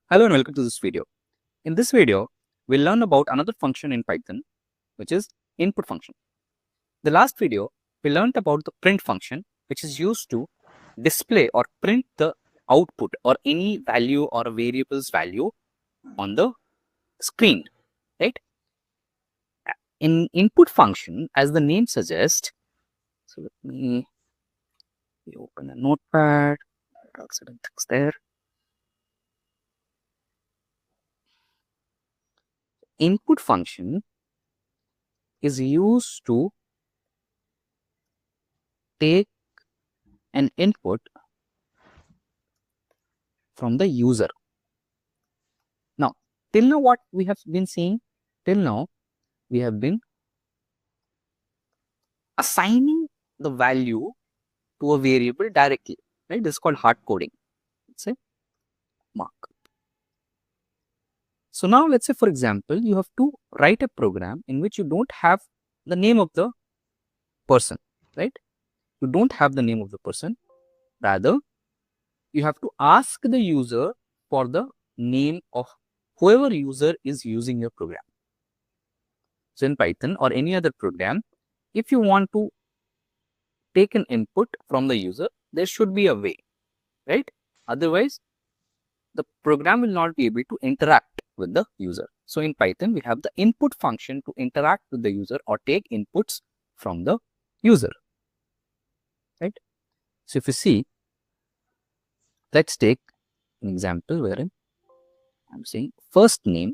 Hello and welcome to this video. In this video, we'll learn about another function in Python, which is input function. The last video, we learned about the print function, which is used to display or print the output or any value or a variable's value on the screen, right? In input function, as the name suggests, so let me open a notepad, I'll certain things there. Input function is used to take an input from the user. Now, till now what we have been seeing, till now we have been assigning the value to a variable directly, right? This is called hard coding. Let's say mark. So now let's say, for example, you have to write a program in which you don't have the name of the person, right? You don't have the name of the person. Rather, you have to ask the user for the name of whoever user is using your program. So in Python or any other program, if you want to take an input from the user, there should be a way, right? Otherwise, the program will not be able to interact with the user. So in Python, we have the input function to interact with the user or take inputs from the user, right? So if you see, let's take an example wherein I'm saying first name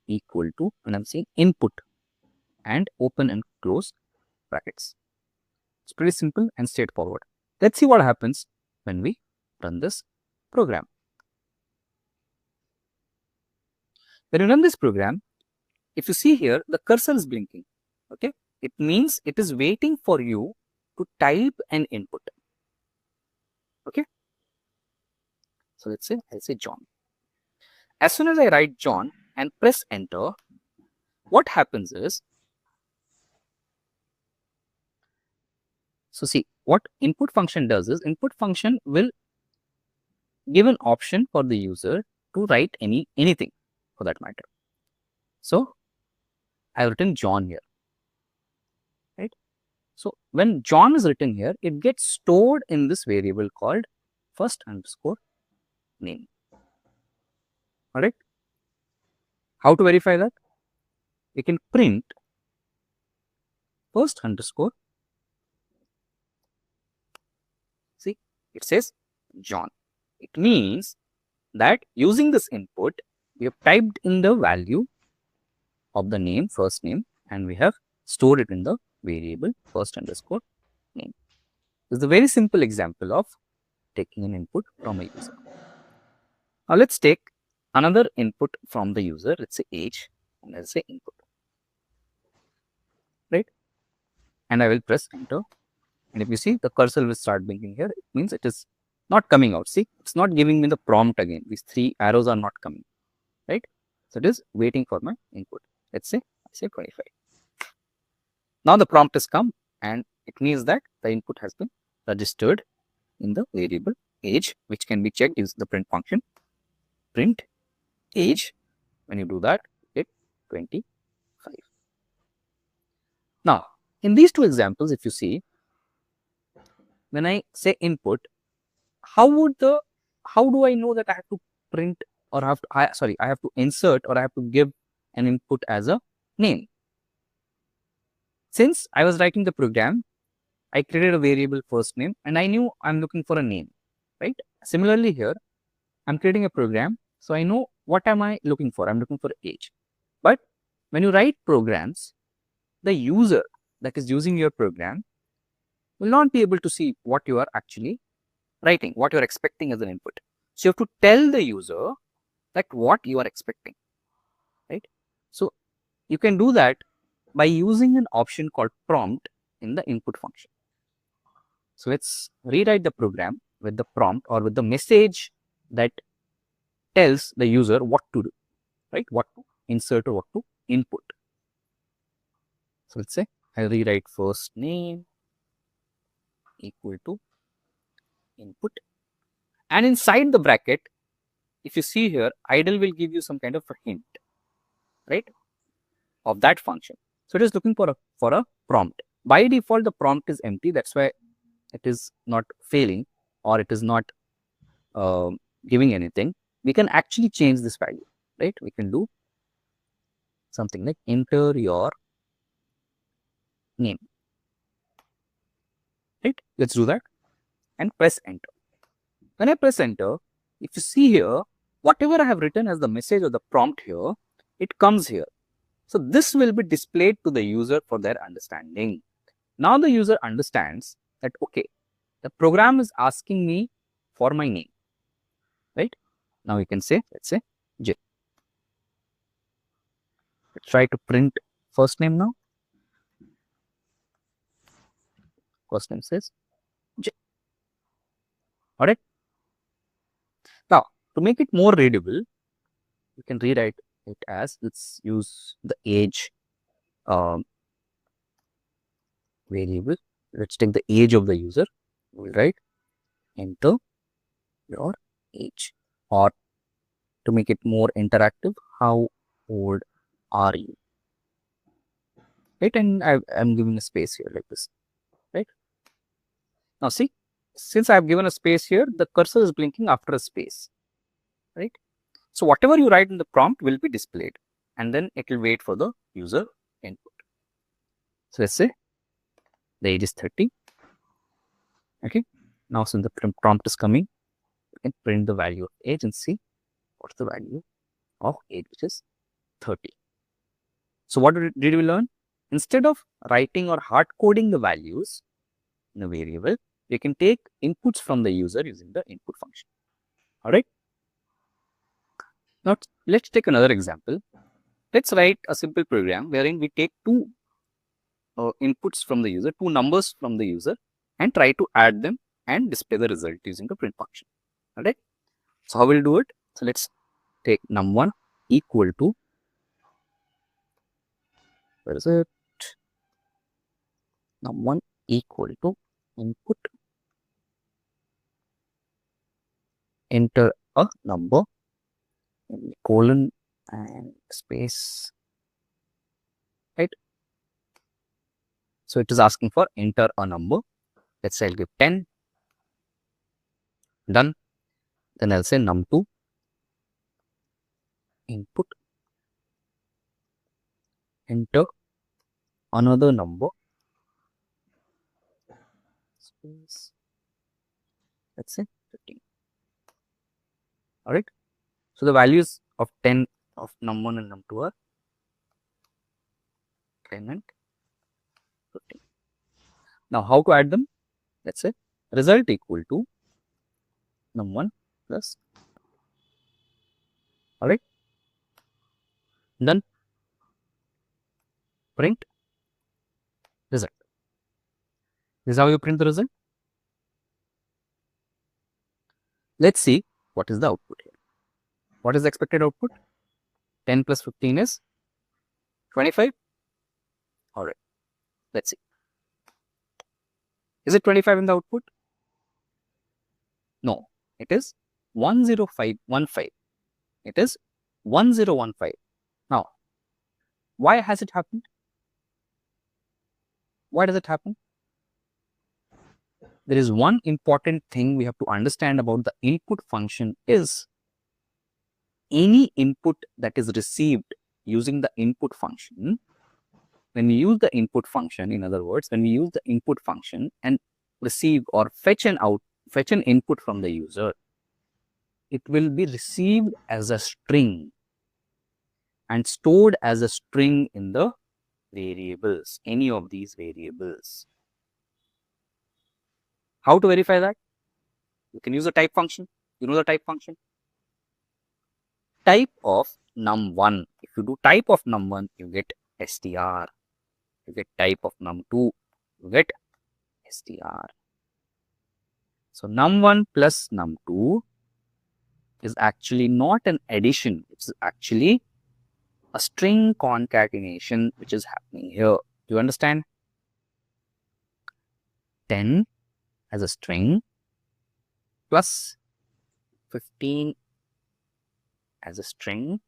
equal to, and I'm saying input and open and close brackets. It's pretty simple and straightforward. Let's see what happens when we run this program. When you run this program, if you see here, the cursor is blinking, okay? It means it is waiting for you to type an input, okay? So let's say, I'll say John. As soon as I write John and press enter, what happens is, so see, what input function does is, input function will give an option for the user to write anything for that matter. So I've written John here, right? So when John is written here, it gets stored in this variable called first underscore name. All right. How to verify that? We can print first underscore. See, it says John. It means that using this input, we have typed in the value of the name, first name, and we have stored it in the variable first underscore name. This is a very simple example of taking an input from a user. Now let's take another input from the user. Let's say age, and let's say input, right? And I will press enter. And if you see, the cursor will start blinking here. It means it is not coming out. See, it's not giving me the prompt again. These three arrows are not coming, right? So it is waiting for my input. Let's say, I say 25. Now the prompt has come, and it means that the input has been registered in the variable age, which can be checked using the print function. Print age. When you do that, it 25. Now, in these two examples, if you see, when I say input, how do I know that I have to print or I have to insert or I have to give an input as a name? Since I was writing the program, I created a variable first name and I knew I'm looking for a name, right? Similarly here, I'm creating a program, so I know what am I looking for. I'm looking for age. But when you write programs, the user that is using your program will not be able to see what you are actually writing, what you are expecting as an input. So you have to tell the user that what you are expecting, right? So you can do that by using an option called prompt in the input function. So let's rewrite the program with the prompt or with the message that tells the user what to do, right? What to insert or what to input. So let's say I rewrite first name equal to input, and inside the bracket if you see here, idle will give you some kind of a hint, right, of that function. So it is looking for a prompt. By default, the prompt is empty. That's why it is not failing, or it is not giving anything. We can actually change this value, right? We can do something like enter your name, right? Let's do that and press enter. When I press enter, if you see here, whatever I have written as the message or the prompt here, it comes here. So this will be displayed to the user for their understanding. Now the user understands that, okay, the program is asking me for my name, right? Now we can say, let's say J. Let's try to print first name now. First name says J. All right. Now, to make it more readable, we can rewrite it as, let's use the age variable. Let's take the age of the user. We'll write enter your age, or to make it more interactive, how old are you? Right, and I'm giving a space here like this, right? Now see, since I have given a space here, the cursor is blinking after a space, right? So whatever you write in the prompt will be displayed, and then it will wait for the user input. So let's say the age is 30. Okay. Now since the prompt is coming, you can print the value of age and see what's the value of age, which is 30. So what did we learn? Instead of writing or hard coding the values in a variable, you can take inputs from the user using the input function. All right. Now let's take another example. Let's write a simple program wherein we take two inputs from the user, two numbers from the user, and try to add them and display the result using the print function. All right. So how we'll do it? So let's take num1 equal to, where is it? Num1 equal to input, enter a number, colon and space, right? So it is asking for enter a number. Let's say I'll give 10. Done. Then I'll say num2 input, enter another number, space, let's say 15. All right. So the values of 10 of num1 and num2 are 10 and 15. Now how to add them? Let's say result equal to num1 plus. All right. Done. Print result. This is how you print the result. Let's see what is the output here. What is the expected output? 10 plus 15 is 25. All right. Let's see. Is it 25 in the output? No, it is 10515. It is 1015. Now, why has it happened? Why does it happen? There is one important thing we have to understand about the input function is any input that is received using the input function, when we use the input function, in other words, when we use the input function and receive or fetch an input from the user, it will be received as a string and stored as a string in the variables, any of these variables. How to verify that? You can use the type function. You know the type function? Type of num1. If you do type of num1, you get str. You get type of num2, you get str. So num1 plus num2 is actually not an addition. It's actually a string concatenation which is happening here. Do you understand? 10 as a string plus 15 as a string.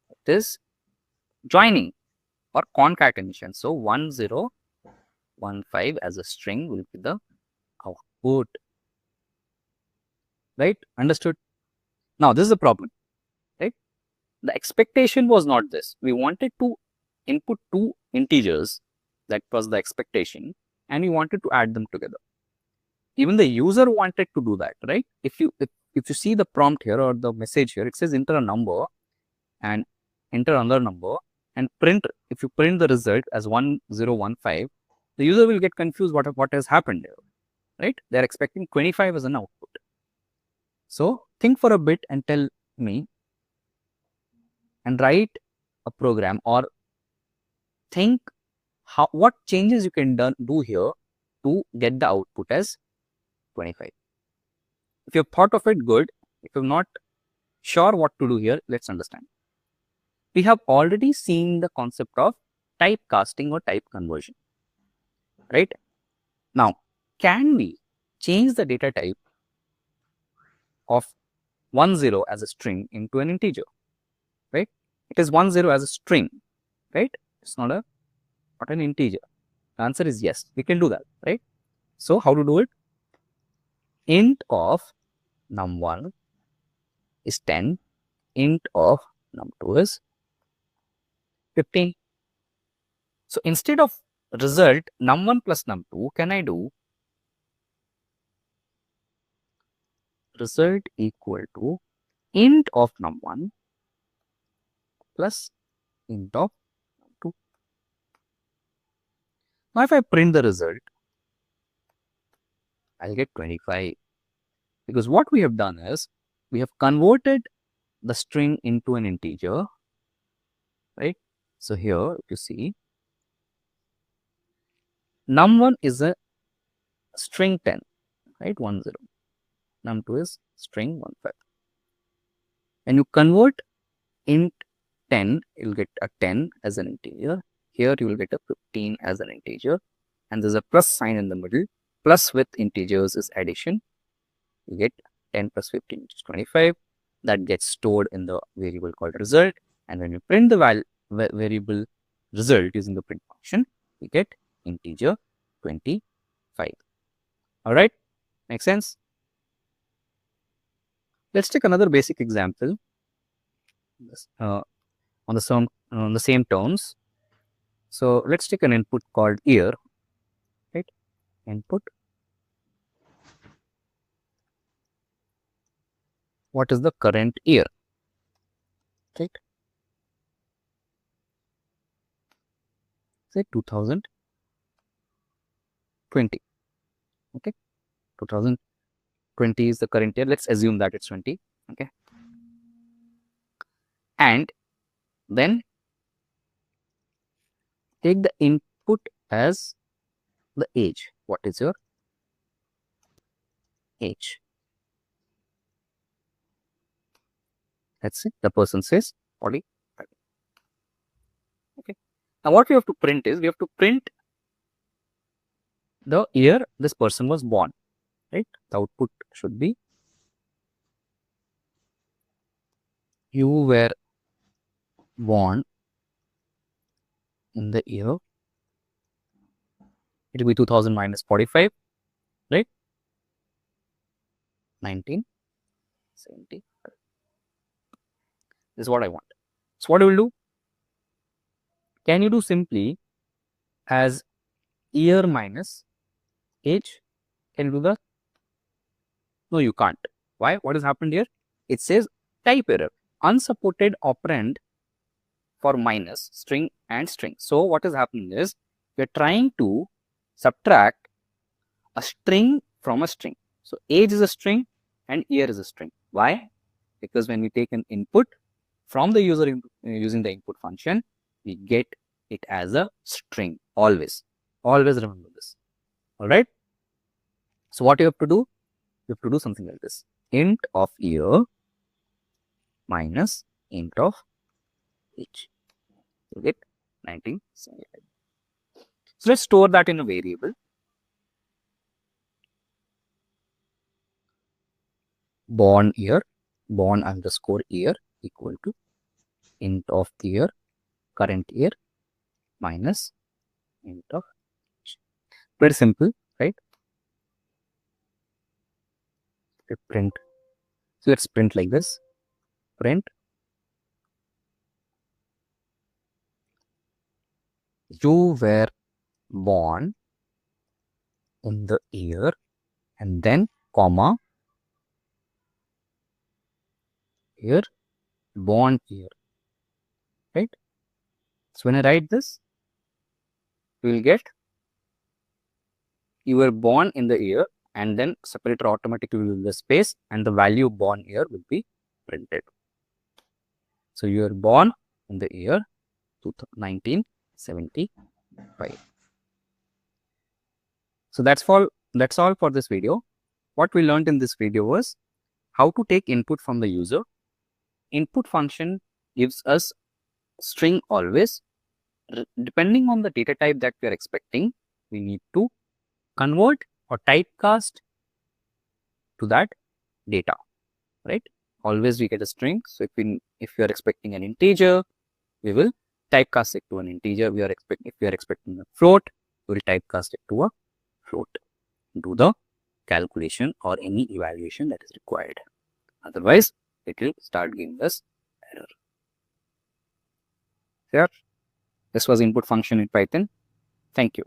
It is joining or concatenation. So 1015 as a string will be the output. Right? Understood? Now this is the problem. Right? The expectation was not this. We wanted to input two integers. That was the expectation, and we wanted to add them together. Even the user wanted to do that, right? If you see the prompt here or the message here, it says enter a number and enter another number and print. If you print the result as 1015, the user will get confused what has happened here, right? They are expecting 25 as an output. So think for a bit and tell me and write a program, or think what changes you can do here to get the output as 25. If you've thought of it, good. If you're not sure what to do here, let's understand. We have already seen the concept of typecasting or type conversion, right? Now, can we change the data type of 10 as a string into an integer, right? It is 10 as a string, right? It's not an integer. The answer is yes, we can do that, right? So how to do it? Int of num1 is 10, int of num2 is 15. So instead of result num1 plus num2, can I do result equal to int of num1 plus int of num2. Now if I print the result, I'll get 25, because what we have done is we have converted the string into an integer, right? So here you see num1 is a string 10, right? 10. Num2 is string 15. When you convert int 10, you'll get a 10 as an integer. Here you will get a 15 as an integer, and there's a plus sign in the middle. Plus with integers is addition. You get 10 plus 15, which is 25. That gets stored in the variable called result. And when you print the variable result using the print function, we get integer 25. All right, make sense? Let's take another basic example on the same terms. So let's take an input called year, right? Input. What is the current year, right? Say 2020. Okay, 2020 is the current year. Let's assume that it's 20. Okay, and then take the input as the age. What is your age? Let's see, the person says 45. Okay, now what we have to print is, we have to print the year this person was born, right? The output should be you were born in the year, it will be 2000 minus 45, right? 1975. This is what I want. So what we will do? Can you do simply as year minus age? Can you do that? No, you can't. Why? What has happened here? It says type error, unsupported operand for minus string and string. So what is happening is, we are trying to subtract a string from a string. So age is a string and year is a string. Why? Because when we take an input from the user using the input function, we get it as a string. Always remember this. All right. So what you have to do? You have to do something like this: int of year minus int of age. You get 1975. So let's store that in a variable. Born year born underscore year equal to int of the year, current year minus int of age. Very simple, right? We print. So let's print like this. Print you were born in the year and then comma year, born year, right? So when I write this, we will get you were born in the year, and then separator automatically will the space and the value born year will be printed. So you were born in the year 1975. So that's all for this video. What we learned in this video was how to take input from the user. Input function gives us string always. Depending on the data type that we are expecting, we need to convert or typecast to that data, right? Always we get a string. So if we are expecting an integer, we will typecast it to an integer. If we are expecting a float, we will typecast it to a float. Do the calculation or any evaluation that is required. Otherwise, it will start giving us error. Here, this was input function in Python. Thank you.